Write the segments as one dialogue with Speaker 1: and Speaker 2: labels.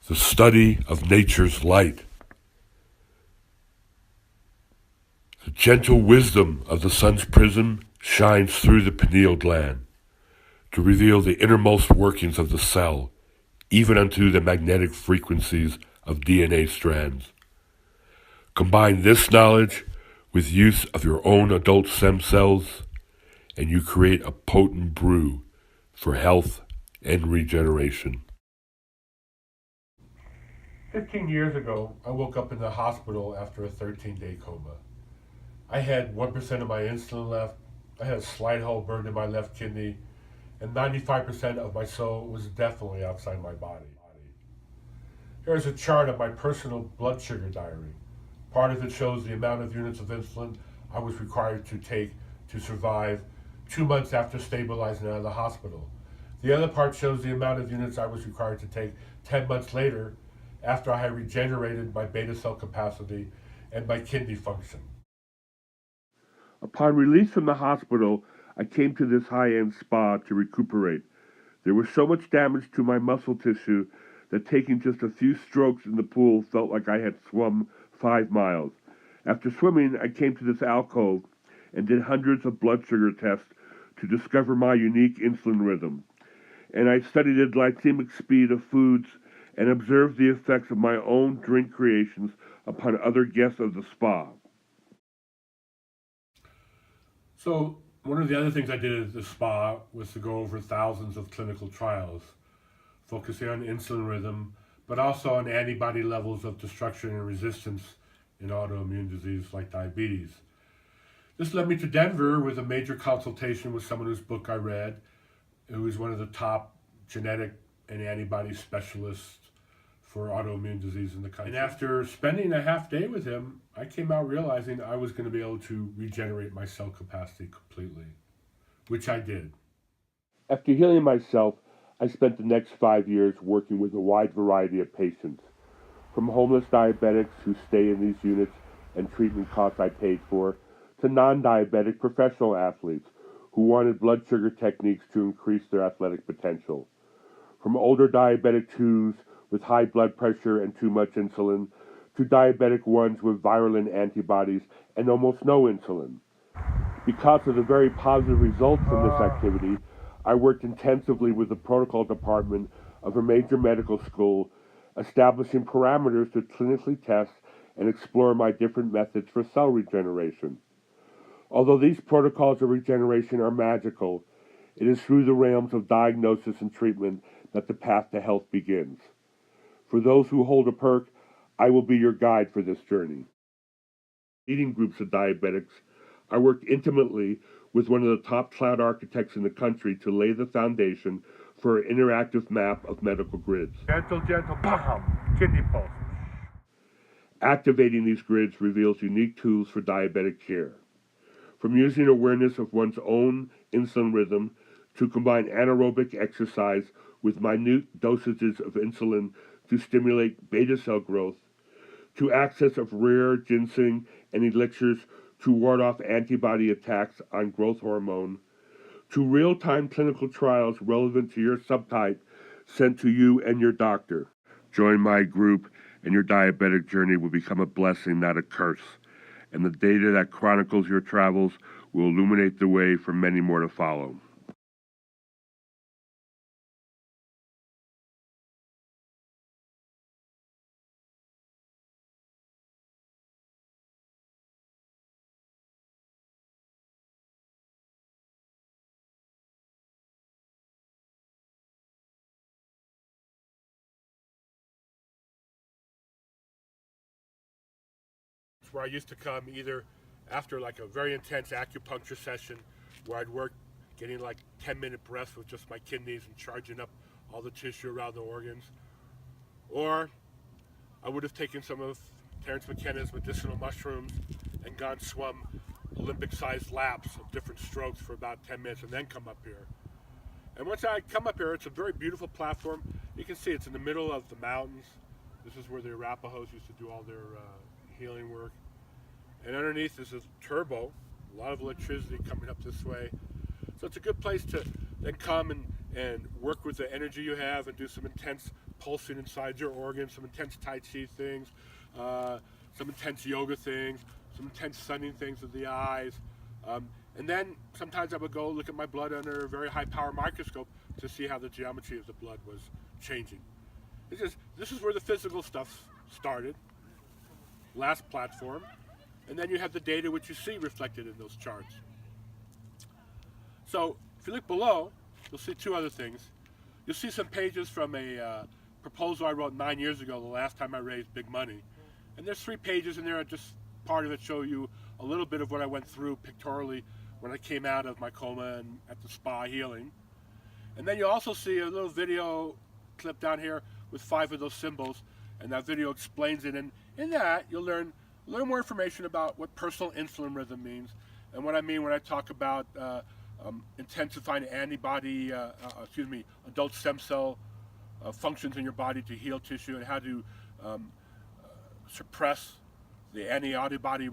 Speaker 1: the study of nature's light. The gentle wisdom of the sun's prism shines through the pineal gland to reveal the innermost workings of the cell, even unto the magnetic frequencies of DNA strands. Combine this knowledge with use of your own adult stem cells, and you create a potent brew for health and regeneration. 15 years ago, I woke up in the hospital after a 13-day coma. I had 1% of my insulin left, I had a slide hole burned in my left kidney, and 95% of my soul was definitely outside my body. Here's a chart of my personal blood sugar diary. Part of it shows the amount of units of insulin I was required to take to survive 2 months after stabilizing out of the hospital. The other part shows the amount of units I was required to take 10 months later after I had regenerated my beta cell capacity and my kidney function. Upon release from the hospital, I came to this high-end spa to recuperate. There was so much damage to my muscle tissue that taking just a few strokes in the pool felt like I had swum 5 miles. After swimming, I came to this alcove and did hundreds of blood sugar tests to discover my unique insulin rhythm. And I studied the glycemic speed of foods and observed the effects of my own drink creations upon other guests of the spa. So, one of the other things I did at the spa was to go over thousands of clinical trials, focusing on insulin rhythm, but also on antibody levels of destruction and resistance in autoimmune disease like diabetes. This led me to Denver with a major consultation with someone whose book I read, who is one of the top genetic and antibody specialists for autoimmune disease in the country. And after spending a half day with him, I came out realizing I was going to be able to regenerate my cell capacity completely, which I did. After healing myself, I spent the next 5 years working with a wide variety of patients, from homeless diabetics who stay in these units and treatment costs I paid for, to non-diabetic professional athletes who wanted blood sugar techniques to increase their athletic potential. From older diabetic 2s with high blood pressure and too much insulin, to diabetic 1s with virulent antibodies and almost no insulin. Because of the very positive results from this activity, I worked intensively with the protocol department of a major medical school, establishing parameters to clinically test and explore my different methods for cell regeneration. Although these protocols of regeneration are magical, it is through the realms of diagnosis and treatment that the path to health begins. For those who hold a perk, I will be your guide for this journey. Leading groups of diabetics, I worked intimately with one of the top cloud architects in the country to lay the foundation for an interactive map of medical grids. Gentle, bam, kidney pulse. Activating these grids reveals unique tools for diabetic care. From using awareness of one's own insulin rhythm to combine anaerobic exercise with minute dosages of insulin to stimulate beta cell growth, to access of rare ginseng and elixirs to ward off antibody attacks on growth hormone, to real-time clinical trials relevant to your subtype sent to you and your doctor. Join my group and your diabetic journey will become a blessing, not a curse. And the data that chronicles your travels will illuminate the way for many more to follow. Where I used to come either after like a very intense acupuncture session where I'd work getting like 10-minute breaths with just my kidneys and charging up all the tissue around the organs, or I would have taken some of Terence McKenna's medicinal mushrooms and gone swum Olympic-sized laps of different strokes for about 10 minutes and then come up here. And once I come up here, it's a very beautiful platform. You can see it's in the middle of the mountains. This is where the Arapahoes used to do all their healing work. And underneath is a turbo, a lot of electricity coming up this way. So it's a good place to then come and work with the energy you have and do some intense pulsing inside your organs, some intense Tai Chi things, some intense yoga things, some intense sunning things with the eyes. And then sometimes I would go look at my blood under a very high power microscope to see how the geometry of the blood was changing. This is where the physical stuff started, last platform, and then you have the data which you see reflected in those charts. So if you look below, you'll see two other things. You'll see some pages from a proposal I wrote 9 years ago, the last time I raised big money. And there's 3 pages in there, just part of it show you a little bit of what I went through pictorially when I came out of my coma and at the spa healing. And then you also see a little video clip down here with 5 of those symbols, and that video explains it. And in that, you'll learn a little more information about what personal insulin rhythm means, and what I mean when I talk about intensifying antibody, adult stem cell functions in your body to heal tissue, and how to suppress the antibody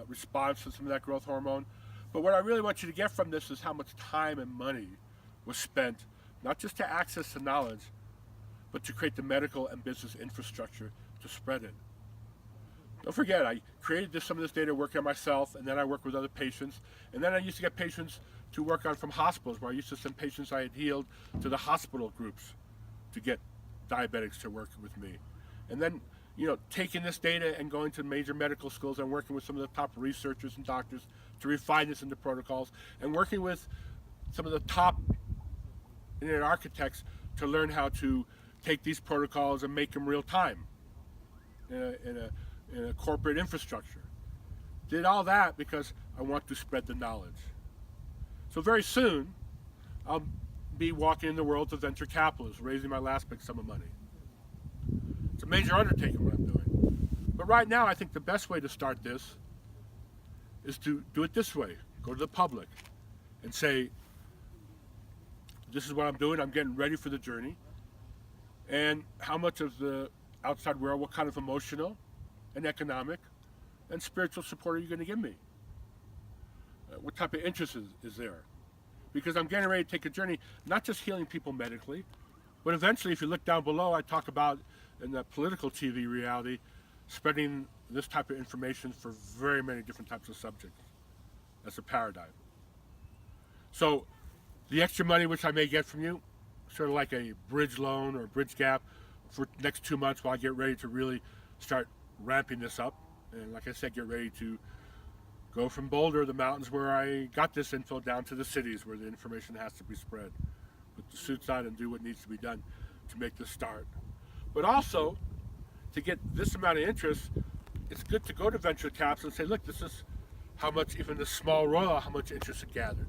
Speaker 1: response to some of that growth hormone. But what I really want you to get from this is how much time and money was spent, not just to access the knowledge, but to create the medical and business infrastructure to spread it. Don't forget, I created some of this data working on myself, and then I worked with other patients, and then I used to get patients to work on from hospitals, where I used to send patients I had healed to the hospital groups to get diabetics to work with me. And then, taking this data and going to major medical schools and working with some of the top researchers and doctors to refine this into protocols, and working with some of the top internet architects to learn how to take these protocols and make them real time in a corporate infrastructure. Did all that because I want to spread the knowledge. So very soon, I'll be walking in the world of venture capitalists, raising my last big sum of money. It's a major undertaking what I'm doing. But right now, I think the best way to start this is to do it this way. Go to the public and say, this is what I'm doing, I'm getting ready for the journey. And how much of the outside world, what kind of emotional and economic and spiritual support are you going to give me? What type of interest is there? Because I'm getting ready to take a journey, not just healing people medically, but eventually, if you look down below, I talk about in the political TV reality, spreading this type of information for very many different types of subjects. That's a paradigm. So the extra money which I may get from you, sort of like a bridge loan or a bridge gap for the next 2 months while I get ready to really start ramping this up. And like I said, get ready to go from Boulder, the mountains where I got this info, down to the cities where the information has to be spread. Put the suits on and do what needs to be done to make this start. But also, to get this amount of interest, it's good to go to venture caps and say, look, this is how much, even the small royal, how much interest it gathered.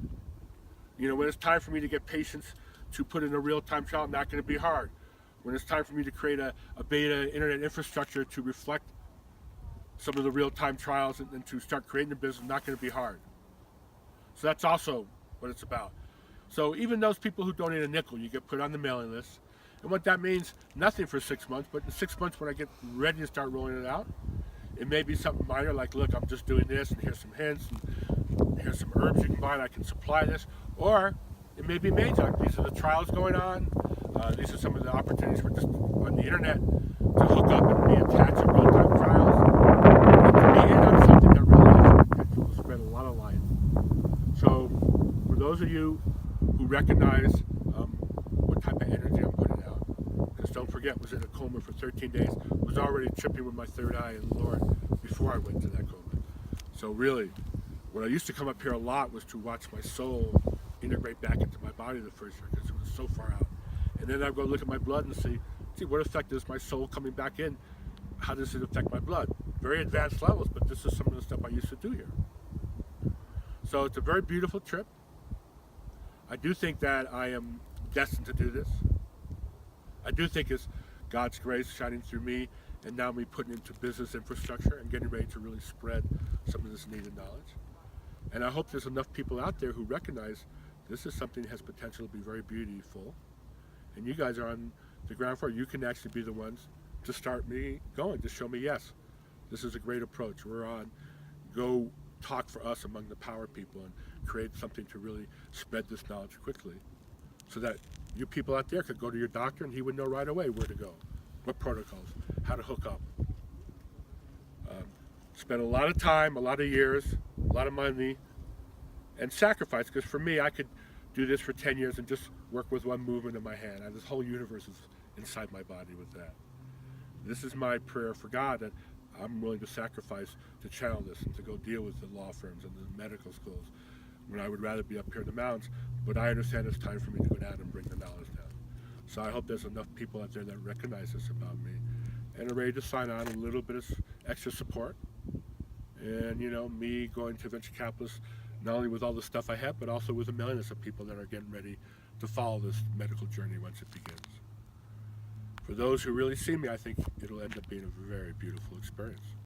Speaker 1: When it's time for me to get patients to put in a real-time trial, not going to be hard. When it's time for me to create a beta internet infrastructure to reflect some of the real-time trials and to start creating a business, not going to be hard. So that's also what it's about. So even those people who donate a nickel, you get put on the mailing list. And what that means, nothing for 6 months, but in 6 months when I get ready to start rolling it out, it may be something minor like, look, I'm just doing this, and here's some hints, and here's some herbs you can buy, and I can supply this. Or it may be major, like these are the trials going on, these are some of the opportunities for just on the internet to hook up and be attached to real-time trials. And to be in on something that really has the potential to spread a lot of light. So for those of you who recognize what type of energy I'm putting out, because don't forget, was in a coma for 13 days, was already tripping with my third eye and Lord before I went to that coma. So really, when I used to come up here a lot was to watch my soul integrate back into my body the first year, because it was so far out. And then I'd go look at my blood and see what effect is my soul coming back in? How does it affect my blood? Very advanced levels, but this is some of the stuff I used to do here. So it's a very beautiful trip. I do think that I am destined to do this. I do think it's God's grace shining through me, and now me putting into business infrastructure and getting ready to really spread some of this needed knowledge. And I hope there's enough people out there who recognize this is something that has potential to be very beautiful. And you guys are on the ground floor. You can actually be the ones to start me going, to show me, yes, this is a great approach. We're on. Go talk for us among the power people and create something to really spread this knowledge quickly, so that you people out there could go to your doctor and he would know right away where to go. what protocols, how to hook up. Spent a lot of time, a lot of years, a lot of money, and sacrifice, because for me, I could do this for 10 years and just work with one movement of my hand. This whole universe is inside my body with that. This is my prayer for God, that I'm willing to sacrifice to channel this and to go deal with the law firms and the medical schools when I would rather be up here in the mountains. But I understand it's time for me to go down and bring the knowledge down. So I hope there's enough people out there that recognize this about me and are ready to sign on a little bit of extra support. And, you know, me going to venture capitalists, not only with all the stuff I have, but also with the millions of people that are getting ready to follow this medical journey once it begins. For those who really see me, I think it'll end up being a very beautiful experience.